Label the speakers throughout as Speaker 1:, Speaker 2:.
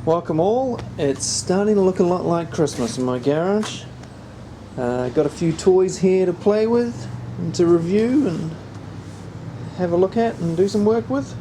Speaker 1: Welcome all. It's starting to look a lot like Christmas in my garage. Got a few toys here to play with and to review and have a look at and do some work with.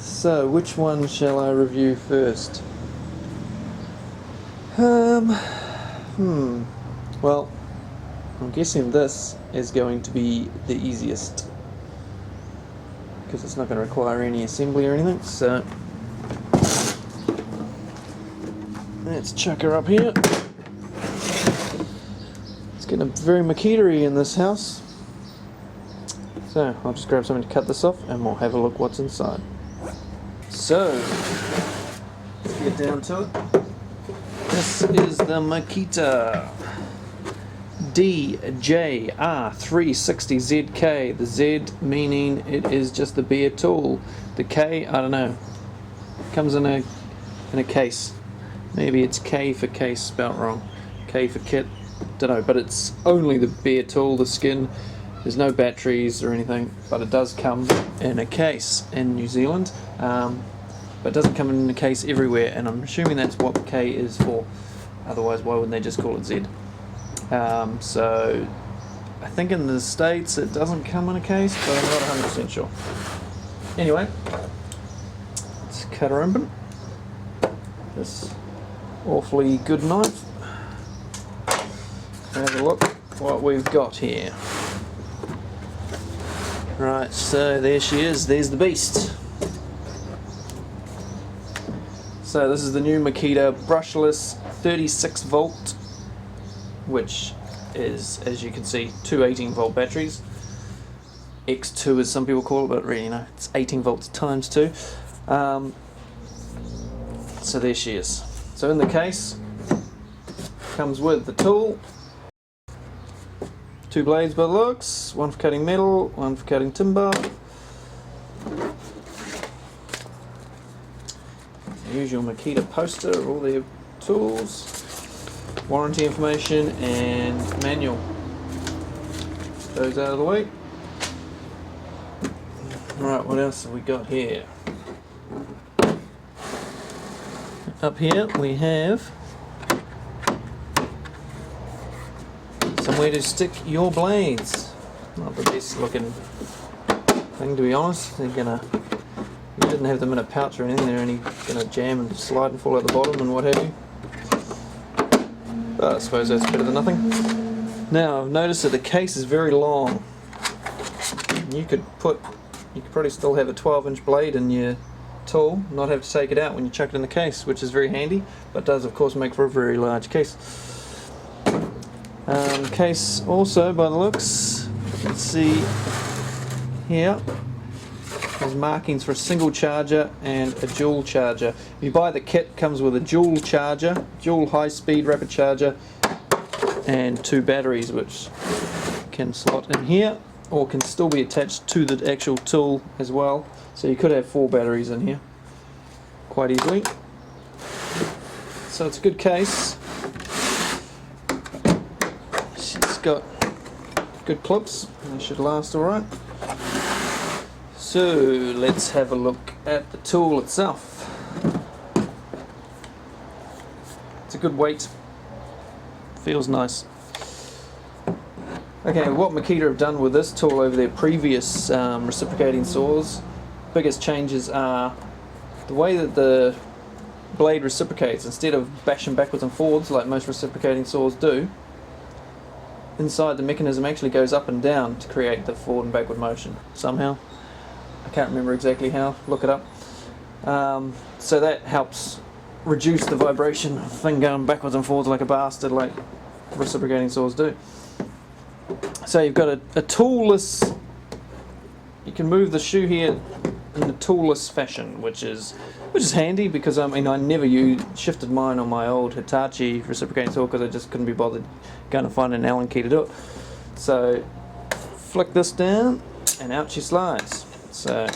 Speaker 1: So which one shall I review first? Well, I'm guessing this is going to be the easiest because it's not going to require any assembly or anything, so let's chuck her up here. It's getting very Makita-y in this house. So I'll just grab something to cut this off and we'll have a look what's inside. So, let's get down to it. This is the Makita DJR360Z. The Z meaning it is just the bare tool. The K, I don't know. Comes in a case. Maybe it's K for case spelt wrong. K for kit. Don't know, but it's only the bare tool, the skin. There's no batteries or anything, but it does come in a case in New Zealand. But it doesn't come in a case everywhere, and I'm assuming that's what the K is for. Otherwise, why wouldn't they just call it Z? So I think in the States it doesn't come in a case, but I'm not 100% sure. Anyway, let's cut her open. This awfully good knife. Have a look what we've got here. Right, so there she is. There's the beast. So this is the new Makita brushless 36 volt, which is, as you can see, two 18 volt batteries. X2 as some people call it, but really, you know, it's 18 volts times 2. So there she is. So in the case, comes with the tool. Two blades by the looks, one for cutting metal, one for cutting timber. The usual Makita poster of all their tools, warranty information and manual. Those out of the way. Right, what else have we got here? Up here we have somewhere to stick your blades. Not the best looking thing, to be honest. They're gonna, you didn't have them in a pouch or anything, they're only gonna jam and slide and fall out the bottom and what have you. But I suppose that's better than nothing. Now I've noticed that the case is very long. You could probably still have a 12-inch blade in your tool, not have to take it out when you chuck it in the case, which is very handy, but does of course make for a very large case. Case also, by the looks, you can see here, there's markings for a single charger and a dual charger. If you buy the kit, it comes with a dual charger, dual high-speed rapid charger, and two batteries which can slot in here, or can still be attached to the actual tool as well. So you could have 4 batteries in here quite easily. So it's a good case. It's got good clips, they should last alright. So let's have a look at the tool itself. It's a good weight, feels nice. Okay, what Makita have done with this tool over their previous reciprocating saws, biggest changes are the way that the blade reciprocates. Instead of bashing backwards and forwards like most reciprocating saws do, inside the mechanism actually goes up and down to create the forward and backward motion somehow. I can't remember exactly how, look it up. So that helps reduce the vibration of the thing going backwards and forwards like a bastard like reciprocating saws do. So you've got a toolless, you can move the shoe here in the toolless fashion, which is handy because I mean I never shifted mine on my old Hitachi reciprocating saw because I just couldn't be bothered going to find an Allen key to do it. So flick this down and out she slides. So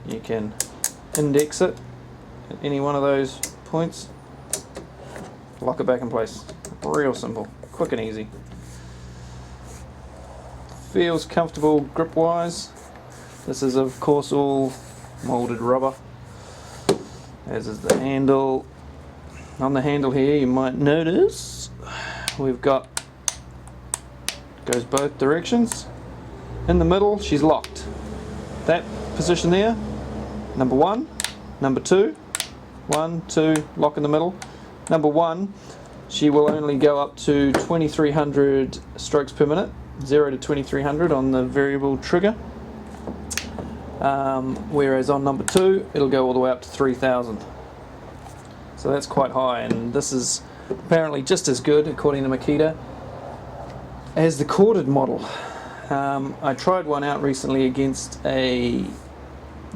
Speaker 1: you can index it at any one of those points, lock it back in place. Real simple, quick and easy. Feels comfortable grip wise. This is of course all molded rubber. as is the handle. On the handle here, you might notice we've got, goes both directions. In the middle, she's locked. That position there, number 1, number 2, 1, 2, lock in the middle. Number 1, she will only go up to 2300 strokes per minute, 0 to 2300 on the variable trigger. Whereas on number 2, it'll go all the way up to 3000. So that's quite high, and this is apparently just as good, according to Makita, as the corded model. I tried one out recently against the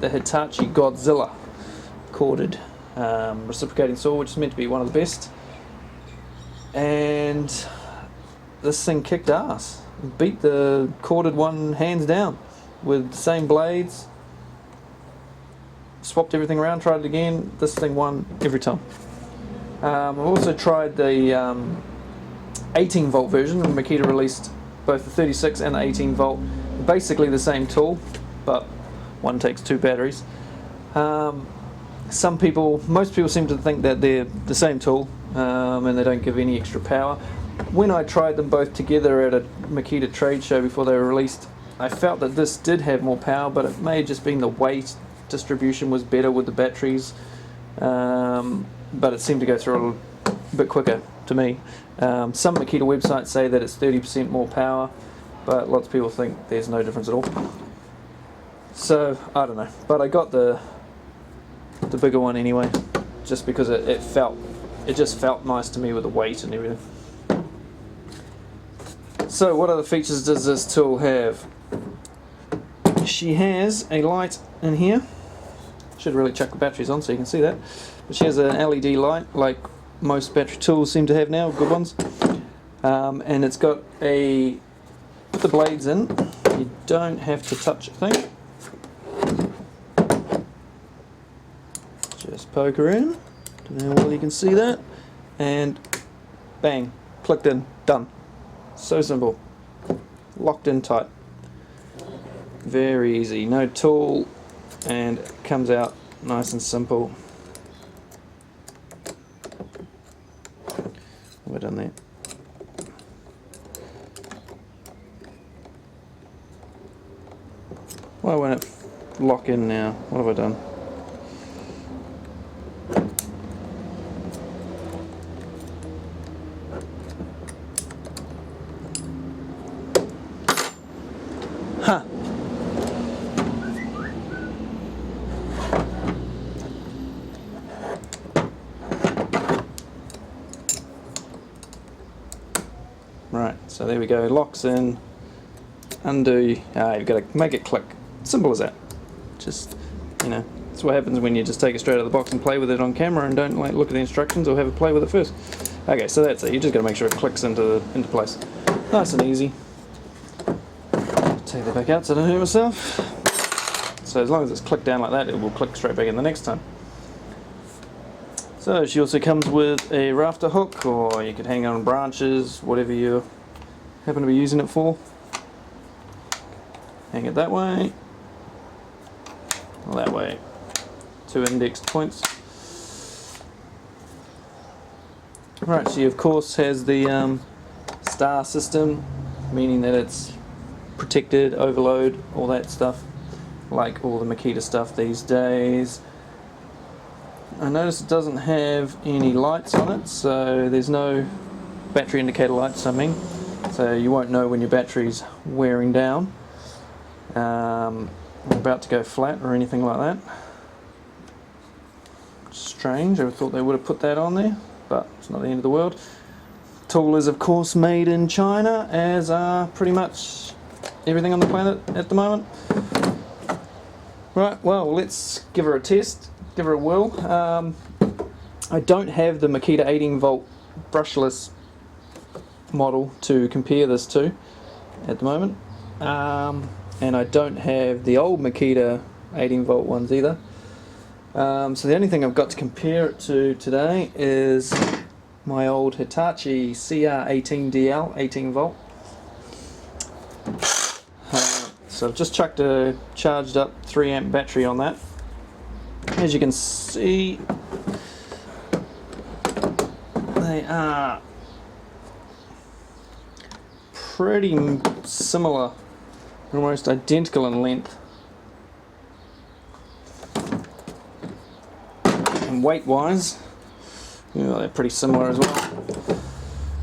Speaker 1: Hitachi Godzilla corded reciprocating saw, which is meant to be one of the best, and this thing kicked ass. Beat the corded one hands down with the same blades. Swapped everything around, tried it again. This thing won every time. I've also tried the 18 volt version. Makita released both the 36 and the 18 volt. Basically the same tool, but one takes 2 batteries. Most people seem to think that they're the same tool, and they don't give any extra power. When I tried them both together at a Makita trade show before they were released, I felt that this did have more power, but it may have just been the weight distribution was better with the batteries, but it seemed to go through a bit quicker to me. Some Makita websites say that it's 30% more power, but lots of people think there's no difference at all. So I don't know, but I got the bigger one anyway, just because it just felt nice to me with the weight and everything. So what other features does this tool have? She has a light in here. Should really chuck the batteries on so you can see that. But she has an LED light like most battery tools seem to have now, good ones. And it's got a, put the blades in, you don't have to touch a thing. Just poke her in, don't know whether you can see that, and bang, clicked in, done. So simple, locked in tight. Very easy, no tool, and it comes out nice and simple. We're done there. Why won't it lock in now? What have I done? Huh. Right, so there we go, locks in, undo, you've got to make it click, simple as that. Just, you know, that's what happens when you just take it straight out of the box and play with it on camera and don't like look at the instructions or have a play with it first. Okay, so that's it, you just got to make sure it clicks into place. Nice and easy. Take that back out so I don't hurt myself. So as long as it's clicked down like that, it will click straight back in the next time. So she also comes with a rafter hook, or you could hang on branches, whatever you happen to be using it for. Hang it that way, or that way. 2 indexed points. Right, she of course has the star system, meaning that it's protected, overload, all that stuff, like all the Makita stuff these days. I notice it doesn't have any lights on it, so there's no battery indicator lights, I mean, so you won't know when your battery's wearing down, about to go flat or anything like that. Strange, I thought they would have put that on there, but it's not the end of the world. Tool is of course made in China, as are pretty much everything on the planet at the moment. Right, well, let's give her a test, give her a whirl. I don't have the Makita 18 volt brushless model to compare this to at the moment, and I don't have the old Makita 18 volt ones either. So the only thing I've got to compare it to today is my old Hitachi CR18DL 18 volt. So I've just chucked a charged up 3 amp battery on that. As you can see, They are pretty similar, almost identical in length. And weight wise, they're pretty similar as well.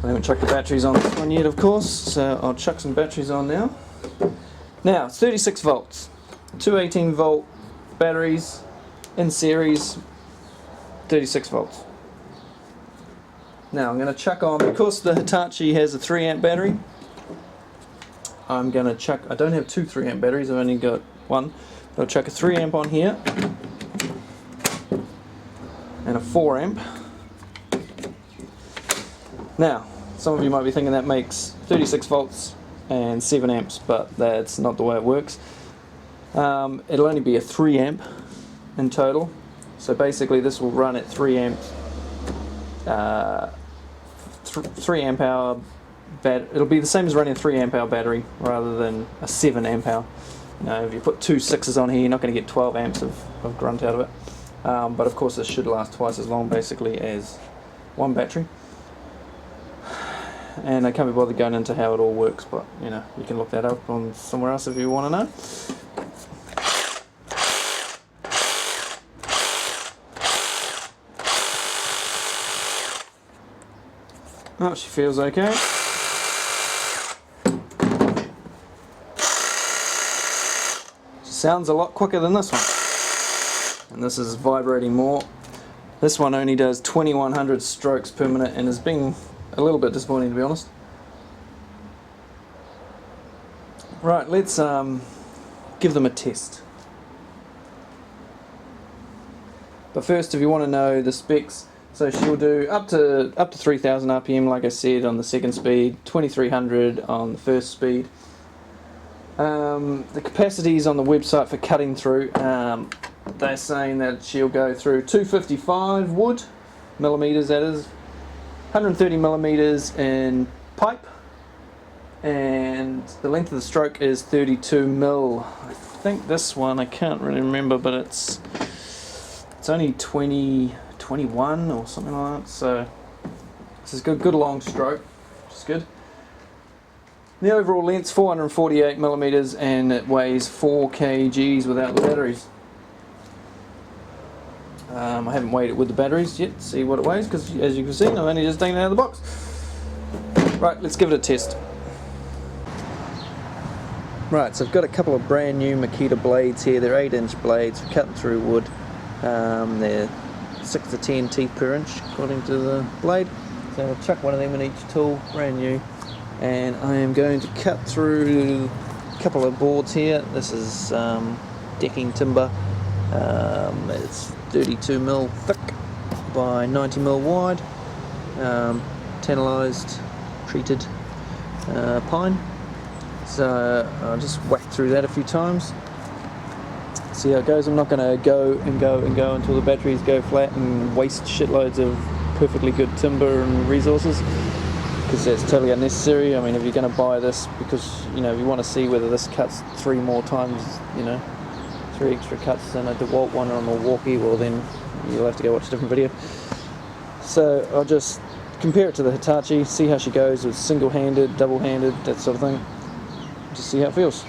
Speaker 1: I haven't chucked the batteries on this one yet, of course, so I'll chuck some batteries on now. Now, 36 volts, two 18 volt batteries in series, 36 volts. Now I'm going to chuck on, because the Hitachi has a 3 amp battery, I'm going to chuck, I don't have two 3 amp batteries, I've only got one, but I'll chuck a 3 amp on here, and a 4 amp. Now, some of you might be thinking that makes 36 volts and 7 amps, but that's not the way it works. It'll only be a 3 amp in total, so basically this will run at 3 amps, 3 amp hour. It'll be the same as running a 3 amp hour battery rather than a 7 amp hour. If you put two 6s on here, you're not going to get 12 amps of grunt out of it. But of course, this should last twice as long, basically, as one battery. And I can't be bothered going into how it all works, but you can look that up on somewhere else if you want to know. Oh, she feels okay. She sounds a lot quicker than this one. And this is vibrating more. This one only does 2100 strokes per minute and has been a little bit disappointing, to be honest. Right, let's give them a test. But first, if you want to know the specs, so she'll do up to 3000 RPM, like I said, on the second speed, 2300 on the first speed. The capacities on the website for cutting through, they're saying that she'll go through 255 wood, millimeters that is, 130 millimeters in pipe, and the length of the stroke is 32 mil. I think this one, I can't really remember, but it's only 21 or something like that, so this is good long stroke, which is good. The overall length's 448 millimeters and it weighs 4 kgs without the batteries. I haven't weighed it with the batteries yet to see what it weighs, because as you can see, I've only just taken it out of the box. Right, let's give it a test. Right, so I've got a couple of brand new Makita blades here. They're 8-inch blades for cutting through wood. They're 6 to 10 teeth per inch according to the blade. So I'll chuck one of them in each tool, brand new. And I am going to cut through a couple of boards here. This is decking timber. It's 32 mil thick by 90 mil wide. Tantalized, treated pine. So I'll just whack through that a few times. See how it goes. I'm not going to go until the batteries go flat and waste shitloads of perfectly good timber and resources, because that's totally unnecessary. I mean, if you're going to buy this because if you want to see whether this cuts 3 more times, 3 extra cuts than a Dewalt one or a Milwaukee, well then you'll have to go watch a different video. So I'll just compare it to the Hitachi, see how she goes with single-handed, double-handed, that sort of thing. Just see how it feels.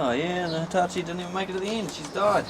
Speaker 1: Oh yeah, and the Hitachi didn't even make it to the end, she's died.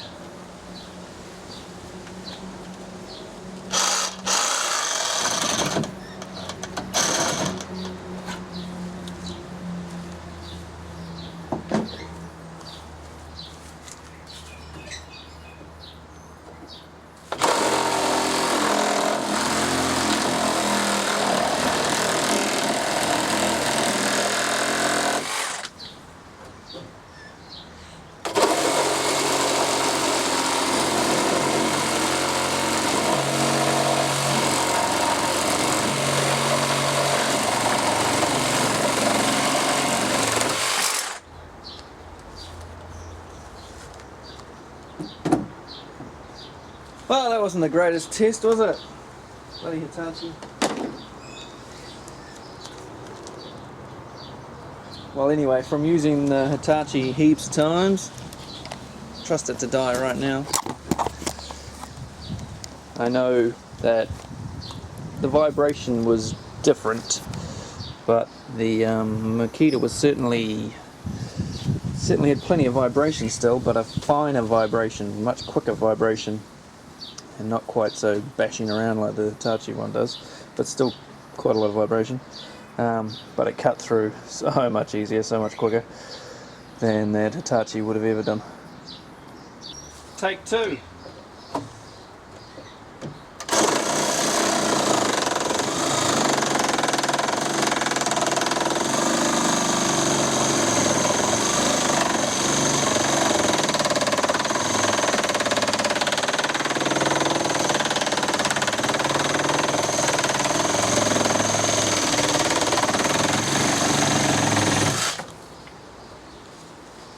Speaker 1: Well, that wasn't the greatest test, was it? Bloody Hitachi. Well, anyway, from using the Hitachi heaps of times, trust it to die right now. I know that the vibration was different, but the Makita was certainly had plenty of vibration still, but a finer vibration, much quicker vibration. And not quite so bashing around like the Hitachi one does, but still quite a lot of vibration. But it cut through so much easier, so much quicker than that Hitachi would have ever done. Take two.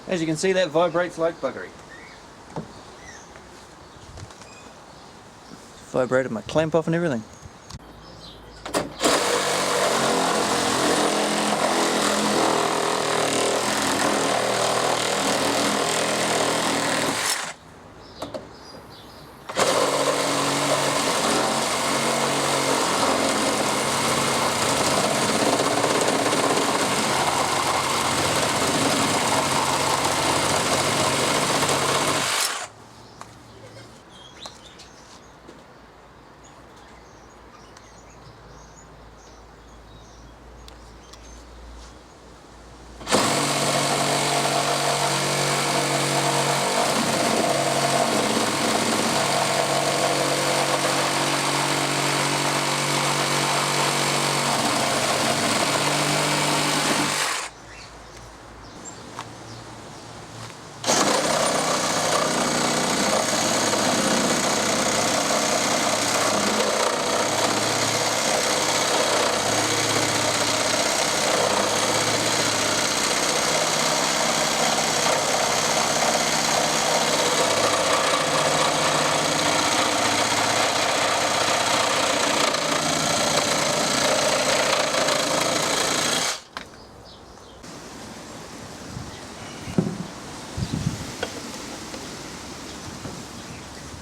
Speaker 1: As you can see, that vibrates like buggery. Vibrated my clamp off and everything.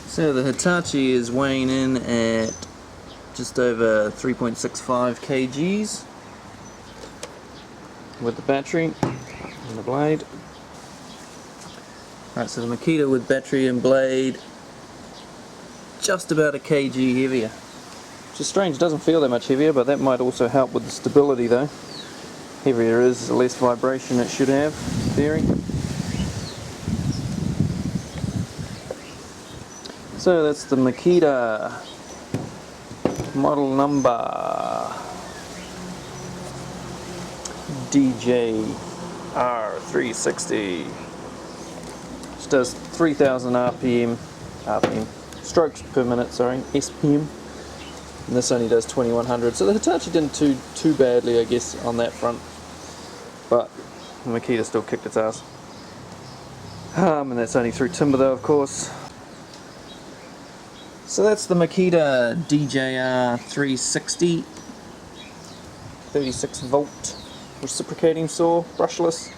Speaker 1: So the Hitachi is weighing in at just over 3.65 kgs with the battery and the blade. Right, so the Makita with battery and blade just about a kg heavier. Which is strange, it doesn't feel that much heavier, but that might also help with the stability though. Heavier it is, the less vibration it should have, in theory. So that's the Makita model number DJR360, which does 3000 RPM, strokes per minute, sorry, SPM, and this only does 2100. So the Hitachi didn't do too badly, I guess, on that front, but the Makita still kicked its ass. And that's only through timber though, of course. So that's the Makita DJR360 36 volt reciprocating saw, brushless.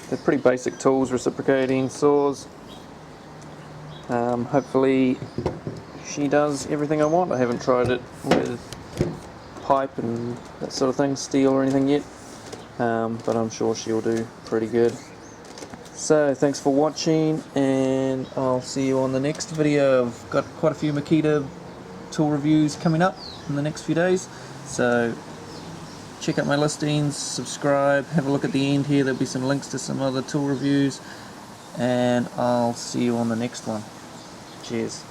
Speaker 1: They're pretty basic tools, reciprocating saws. Hopefully she does everything I want. I haven't tried it with pipe and that sort of thing, steel or anything yet. but I'm sure she'll do pretty good. So thanks for watching, and I'll see you on the next video. I've got quite a few Makita tool reviews coming up in the next few days, so check out my listings, subscribe, have a look at the end here, there'll be some links to some other tool reviews, and I'll see you on the next one. Cheers.